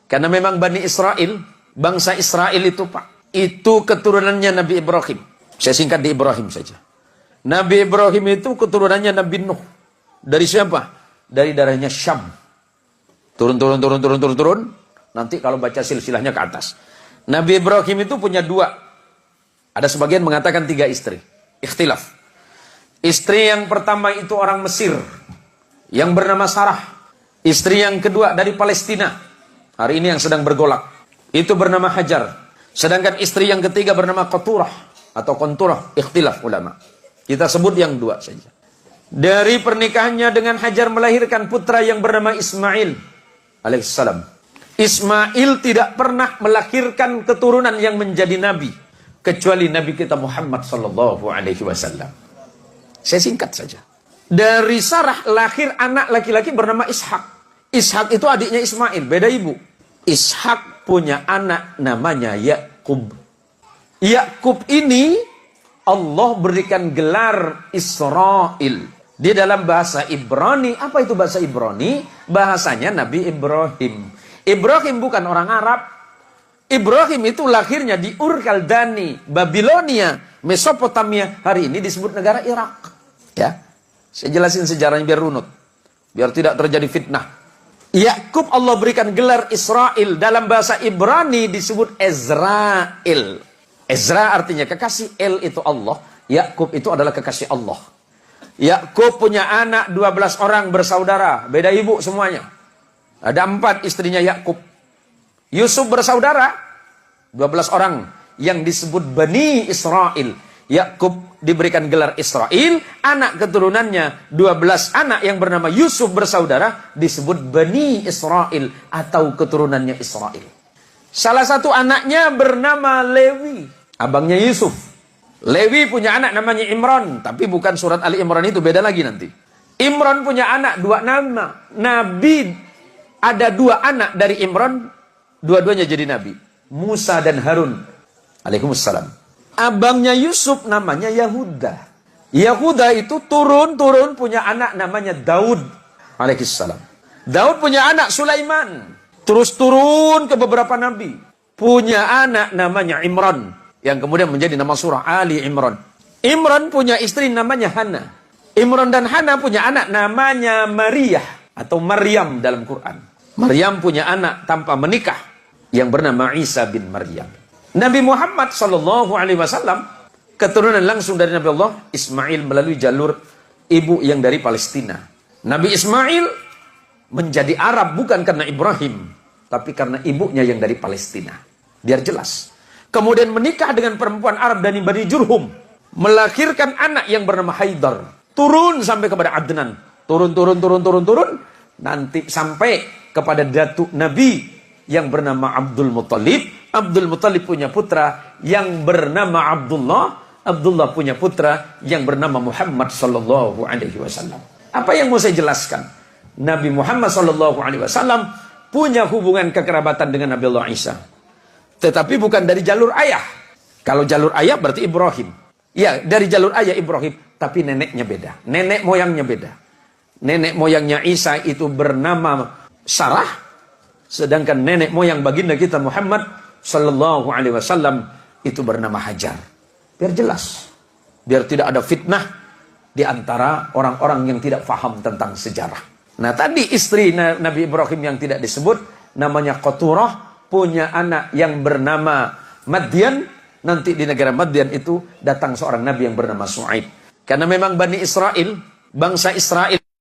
Karena memang Bani Israel, bangsa Israel itu Pak, itu keturunannya Nabi Ibrahim. Saya singkat di Ibrahim saja. Nabi Ibrahim itu keturunannya Nabi Nuh. Dari siapa? Dari darahnya Syam. Turun. Nanti kalau baca silsilahnya ke atas. Nabi Ibrahim itu punya 2. Ada sebagian mengatakan 3 istri. Ikhtilaf. Istri yang pertama itu orang Mesir, yang bernama Sarah. Istri yang kedua dari Palestina. Hari ini yang sedang bergolak. Itu bernama Hajar. Sedangkan istri yang ketiga bernama Qaturah atau Qanturah. Ikhtilaf ulama. Kita sebut yang 2 saja. Dari pernikahannya dengan Hajar melahirkan putra yang bernama Ismail alaihissalam. Ismail tidak pernah melahirkan keturunan yang menjadi nabi kecuali Nabi kita Muhammad sallallahu alaihi wasallam. Saya singkat saja. Dari Sarah lahir anak laki-laki bernama Ishak. Ishak itu adiknya Ismail, beda ibu. Ishak punya anak namanya Yakub. Yakub ini Allah berikan gelar Israel. Di dalam bahasa Ibrani, apa itu bahasa Ibrani? Bahasanya Nabi Ibrahim. Ibrahim bukan orang Arab. Ibrahim itu lahirnya di Ur Kaldani, Babilonia, Mesopotamia. Hari ini disebut negara Irak. Ya, saya jelasin sejarahnya biar runut, biar tidak terjadi fitnah. Yakub Allah berikan gelar Israel. Dalam bahasa Ibrani disebut Ezrael. Ezra artinya kekasih, El itu Allah, Yakub itu adalah kekasih Allah. Yakub punya anak 12 orang bersaudara, beda ibu semuanya. Ada 4 istrinya Yakub. Yusuf bersaudara 12 orang yang disebut Bani Israel. Yakub diberikan gelar Israel, anak keturunannya 12 anak yang bernama Yusuf bersaudara disebut Bani Israel atau keturunannya Israel. Salah satu anaknya bernama Lewi, abangnya Yusuf. Lewi punya anak namanya Imran, tapi bukan surat Ali Imran itu, beda lagi nanti. Imran punya anak 2 nama. Nabi ada 2 anak dari Imran, dua-duanya jadi nabi, Musa dan Harun alaihissalam. Abangnya Yusuf namanya Yahuda. Yahuda itu turun punya anak namanya Daud alaihissalam. Daud punya anak Sulaiman. Terus turun ke beberapa nabi. Punya anak namanya Imran, yang kemudian menjadi nama surah Ali Imran. Imran punya istri namanya Hana. Imran dan Hana punya anak namanya Maria atau Maryam dalam Quran. Maryam punya anak tanpa menikah yang bernama Isa bin Maryam. Nabi Muhammad sallallahu alaihi wasallam keturunan langsung dari Nabi Allah Ismail melalui jalur ibu yang dari Palestina. Nabi Ismail menjadi Arab bukan karena Ibrahim, tapi karena ibunya yang dari Palestina. Biar jelas. Kemudian menikah dengan perempuan Arab dari Bani Jurhum, melahirkan anak yang bernama Haidar. Turun sampai kepada Adnan. Turun. Nanti sampai kepada datuk Nabi yang bernama Abdul Muttalib. Abdul Muttalib punya putra yang bernama Abdullah. Abdullah punya putra yang bernama Muhammad sallallahu alaihi wasallam. Apa yang mau saya jelaskan? Nabi Muhammad sallallahu alaihi wasallam punya hubungan kekerabatan dengan Nabi Allah Isa. Tetapi bukan dari jalur ayah. Kalau jalur ayah berarti Ibrahim. Ya, dari jalur ayah Ibrahim, tapi neneknya beda. Nenek moyangnya beda. Nenek moyangnya Isa itu bernama Sarah, sedangkan nenek moyang baginda kita Muhammad sallallahu alaihi wasallam itu bernama Hajar. Biar jelas. Biar tidak ada fitnah di antara orang-orang yang tidak paham tentang sejarah. Nah, tadi istri Nabi Ibrahim yang tidak disebut namanya Qaturah, punya anak yang bernama Madian. Nanti di negara Madian itu datang seorang nabi yang bernama Shu'aib. Karena memang Bani Israel, bangsa Israel